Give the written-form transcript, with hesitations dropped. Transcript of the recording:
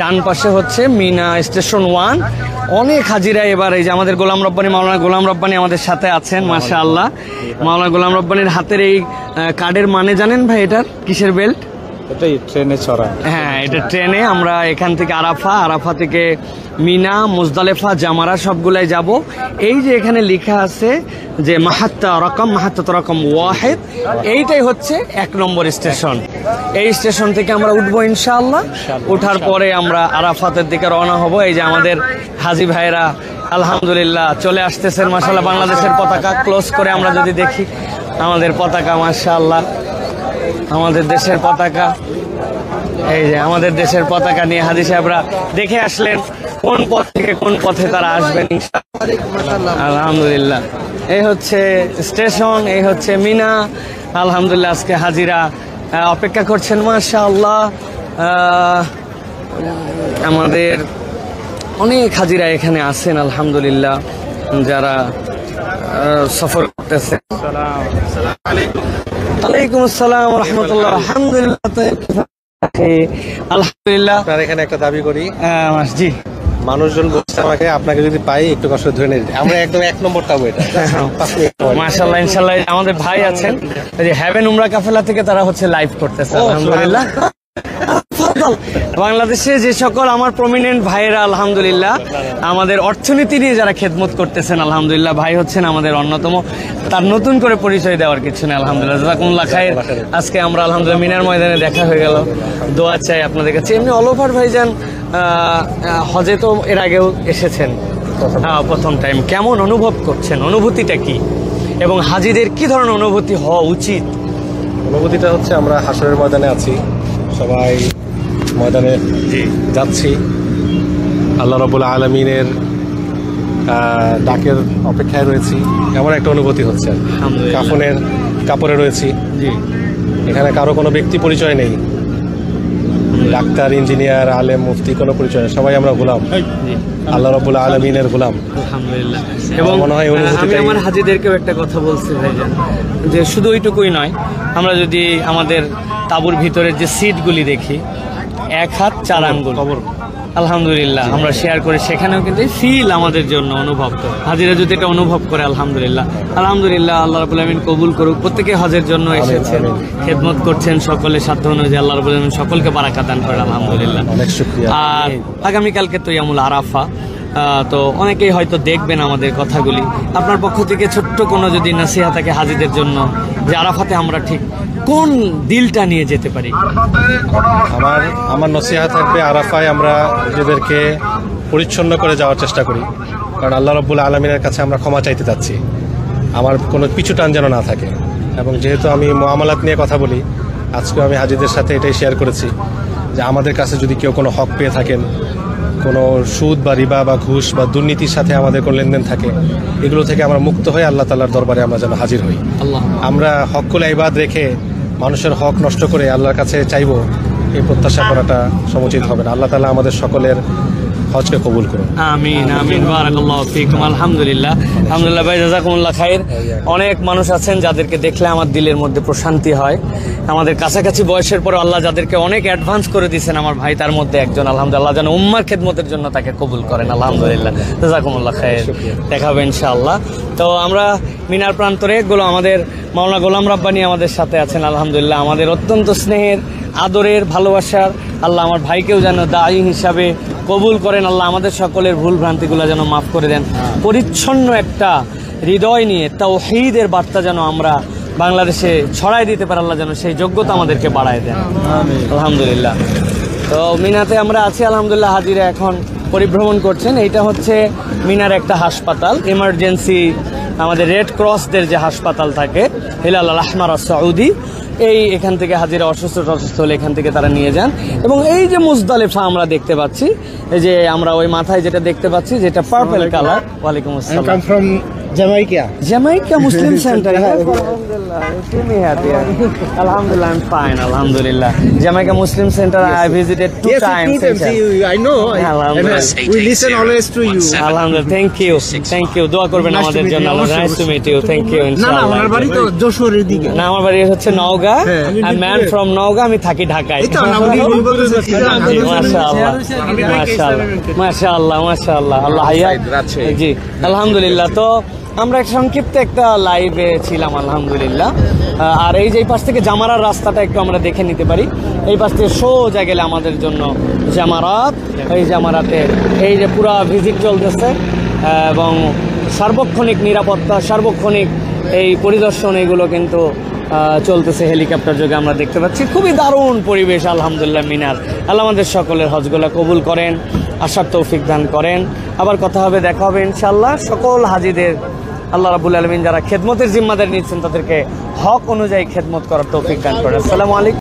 ডান পাশে হচ্ছে মিনা স্টেশন 1। অনেক হাজিরা এবার এই যে আমাদের গোলাম রব্বানী, মাওলানা গোলাম রব্বানী আমাদের সাথে আছেন মাশাআল্লাহ। মাওলানা গোলাম রব্বানীর হাতের এই কার্ডের মানে জানেন ভাই এটার কিসের বেল্ট? এটাই ট্রেনে চড়া। হ্যাঁ, এটা ট্রেনে আমরা এখান থেকে আরাফা থেকে মিনা, মুজদালেফা, জামারা সবগুলাই যাব। এই যে এখানে লেখা আছে যে মাহাত্তা রকম ওয়াহিদ, এইটাই হচ্ছে 1 নম্বর স্টেশন। এই স্টেশন থেকে আমরা উঠবো ইনশাআল্লাহ। ওঠার পরে আমরা আরাফাতের দিকে রওনা হব। এই যে আমাদের হাজী ভাইরা আলহামদুলিল্লাহ চলে আসতেছেন মাশাআল্লাহ। বাংলাদেশের পতাকা ক্লোজ করে আমরা যদি দেখি, আমাদের পতাকা মাশাআল্লাহ, আমাদের দেশের পতাকা। এই যে আমাদের দেশের পতাকা নিয়ে হাজী সাহেবরা দেখে আসলেন কোন পথ থেকে কোন পথে তারা আসবেন ইনশাআল্লাহ। আলহামদুলিল্লাহ এই হচ্ছে স্টেশন, এই হচ্ছে মিনা। আলহামদুলিল্লাহ আজকে হাজিরা অপেক্ষা করছেন মাশাআল্লাহ। আমাদের অনেক হাজিরা এখানে আছেন আলহামদুলিল্লাহ, যারা সফর করতেছে। ওয়ালাইকুম আসসালাম ওয়া রাহমাতুল্লাহ। আলহামদুলিল্লাহ আলহামদুলিল্লাহ। আপনার এখানে একটা দাবি করি, জি মানুষজন বলছে আমাকে আপনাকে যদি পাই একটু কষ্ট ধরে নিই, আমরা একদম 1 নম্বর পাবো এটা। মাশাআল্লাহ ইনশাআল্লাহ আমাদের ভাই আছেন হ্যাভেন উমরা কাফেলা থেকে, তারা হচ্ছে লাইভ করতেছে আলহামদুলিল্লাহ। বাংলাদেশে যে সকল আমার প্রমিনেন্ট ভাইয়েরা আলহামদুলিল্লাহ আমাদের অর্থনীতি নিয়ে যারা খেদমত করতেছেন আলহামদুলিল্লাহ, ভাই হচ্ছেন আমাদের অন্যতম, তার নতুন করে পরিচয় দেওয়ার কিছু নেই আলহামদুলিল্লাহ। জাযাকুমুল্লাহ খাইর। আজকে আমরা আলহামদুলিল্লাহ মিনার ময়দানে দেখা হয়ে গেল, দোয়া চাই আপনাদের কাছে। এমনি অল ওভার ভাইজান হজে তো এর আগেও এসেছেন, প্রথম টাইম কেমন অনুভব করছেন, অনুভূতিটা কি, এবং হাজিদের কি ধরনের অনুভূতি হওয়া উচিত? অনুভূতিটা হচ্ছে আমরা হাসরের ময়দানে আছি, সবাই ময়দানে যাচ্ছি, আল্লাহ রাব্বুল আলামিনের ডাকের অপেক্ষায় রয়েছি, এমন একটা অনুভূতি হচ্ছে। কাফনের কাপড়ে রয়েছি, এখানে কারো কোনো ব্যক্তি পরিচয় নেই, ডাক্তার, ইঞ্জিনিয়ার, আলেম, মুফতি কোনো পরিচয় নেই, সবাই আমরা গোলাম, আল্লাহ রাব্বুল আলামিনের গোলাম আলহামদুলিল্লাহ। এবং মনে হয় আমি আমার হাজিদেরকেও একটা কথা বলছি ভাইজান, যে শুধু ওইটুকুই নয়, আমরা যদি আমাদের তাঁবুর ভিতরের যে সিটগুলি দেখি, 1 হাত 4 আঙ্গুল আলহামদুলিল্লাহ আমরা শেয়ার করে, সেখানেও কিন্তু ফিল আমাদের জন্য অনুভব, হাজিরা যদি এটা অনুভব করে আলহামদুলিল্লাহ। আলহামদুলিল্লাহ আল্লাহ রাব্বুল আলামিন কবুল করুক। প্রত্যেকে হজের জন্য এসেছেন, খেদমত করছেন, সকলে সাধ্য অনুযায়ী আল্লাহ রাব্বুল আলামিন সকলকে বারাকাত দান করেন আলহামদুলিল্লাহ। অনেক শুকরিয়া। আর আগামীকালকে তো ইয়ামুল আরাফা, তো অনেকেই হয়তো দেখবেন আমাদের কথাগুলি, আপনার পক্ষ থেকে ছোট্ট কোনো যদি নসিহত থাকে হাজিদের জন্য, যে আরাফাতে আমরা ঠিক কোন দিলটা নিয়ে যেতে পারি? আমার নসিহত থাকবে, আরাফায় আমরা নিজেদেরকে পরিচ্ছন্ন করে যাওয়ার চেষ্টা করি, কারণ আল্লাহ রাব্বুল আলামিনের কাছে আমরা ক্ষমা চাইতে যাচ্ছি। আমার কোনো পিছু টান যেন না থাকে, এবং যেহেতু আমি মুআমালাত নিয়ে কথা বলি, আজকে আমি হাজিদের সাথে এটাই শেয়ার করেছি যে আমাদের কাছে যদি কেউ কোনো হক পেয়ে থাকেন, কোনো সুদ বা রিবা বা ঘুষ বা দুর্নীতির সাথে আমাদের কোনো লেনদেন থাকে, এগুলো থেকে আমরা মুক্ত হয়ে আল্লাহ তাআলার দরবারে আমরা যেন হাজির হই। আমরা হকুল ইবাদ রেখে মানুষের হক নষ্ট করে আল্লাহর কাছে চাইবো, এই প্রত্যাশা করাটা সমুচিত হবে না। আল্লাহ তাআলা আমাদের সকলের হজকে কবুল করুন। আমিন আমিন, বারাকাল্লাহু ফিকুম। আলহামদুলিল্লাহ আলহামদুলিল্লাহ ভাই, জাযাকুমুল্লাহ খাইর। অনেক মানুষ আছেন যাদেরকে দেখলে আমার দিলের মধ্যে প্রশান্তি হয়। আমাদের কাছাকাছি বয়সের পরে আল্লাহ যাদেরকে অনেক অ্যাডভান্স করে দিয়েছেন, আমার ভাই তার মধ্যে একজন। আলহামদুলিল্লাহ যেন উম্মার খেদমতের জন্য তাকে কবুল করেন আলহামদুলিল্লাহ। জাযাকুমুল্লাহ খাইর, দেখা হবে ইনশাআল্লাহ। তো আমরা মিনার প্রান্তরে আমাদের মাওলানা গোলাম রব্বানী আমাদের সাথে আছেন আলহামদুলিল্লাহ, আমাদের অত্যন্ত স্নেহের, আদরের, ভালোবাসার। আল্লাহ আমার ভাইকেও যেন দায়ী হিসাবে কবুল করেন, আল্লাহ আমাদের সকলের ভুল ভ্রান্তিগুলো যেন মাফ করে দেন। পরিচ্ছন্ন একটা হৃদয় নিয়ে তাওহীদের বার্তা যেন আমরা বাংলাদেশে ছড়াই দিতে পারি, আল্লাহ যেন সেই যোগ্যতা আমাদেরকে বাড়ায় দেন আলহামদুলিল্লাহ। তো মিনাতে আমরা আছি আলহামদুলিল্লাহ, হাজিরা এখন পরিভ্রমণ করছেন। এইটা হচ্ছে মিনার একটা হাসপাতাল, ইমার্জেন্সি আমাদের রেড ক্রসদের যে হাসপাতাল থাকে, হিলাল আল আহমার সৌদি, এখান থেকে হাজিরা অসুস্থ হলে এখান থেকে তারা নিয়ে যান। এবং এই যে মুজদালিফা আমরা দেখতে পাচ্ছি, এই যে আমরা ওই মাথায় যেটা দেখতে পাচ্ছি, যেটা পার্পল কালার। ওয়ালাইকুম আসসালাম। Jamaica Muslim Center. Alhamdulillah. Give me happy. Alhamdulillah, I'm fine. Alhamdulillah. Jamaica Muslim Center. I visited two times. I know. Alhamdulillah. We listen always to you. Alhamdulillah. Thank you. দোয়া করবেন আমাদের জন্য। Nice to meet you. Thank you. না Inshallah. ওনার বাড়ি তো যশোরের দিকে। না, আমার বাড়ি হচ্ছে Naogaon. I'm man from Naogaon, আমি থাকি ঢাকায়। মাশাআল্লাহ আল্লাহ হায়াত। জি আলহামদুলিল্লাহ। তো আমরা সংক্ষিপ্ত একটা লাইভে ছিলাম আলহামদুলিল্লাহ। আর এই যে এই পাশ থেকে জামারার রাস্তাটা একটু আমরা দেখে নিতে পারি। এই পাশ থেকে সোজা গেলে আমাদের জন্য জামারাত, এই জামারাতে এই যে পুরা ভিজিট চলতেছে এবং সার্বক্ষণিক নিরাপত্তা, সার্বক্ষণিক এই পরিদর্শন এগুলো কিন্তু চলতেছে হেলিকপ্টার যোগে আমরা দেখতে পাচ্ছি। খুবই দারুণ পরিবেশ আলহামদুলিল্লাহ মিনার। আল্লাহ আমাদের সকলের হজগুলা কবুল করেন, আশার তৌফিক দান করেন। আবার কথা হবে, দেখা হবে ইনশাআল্লাহ। সকল হাজীদের আল্লাহ রাব্বুল আলামিন যারা খেদমতের জিম্মাদারি নিচ্ছেন তাদেরকে হক অনুযায়ী খেদমত করার তৌফিক দান করেন। আসসালামু আলাইকুম।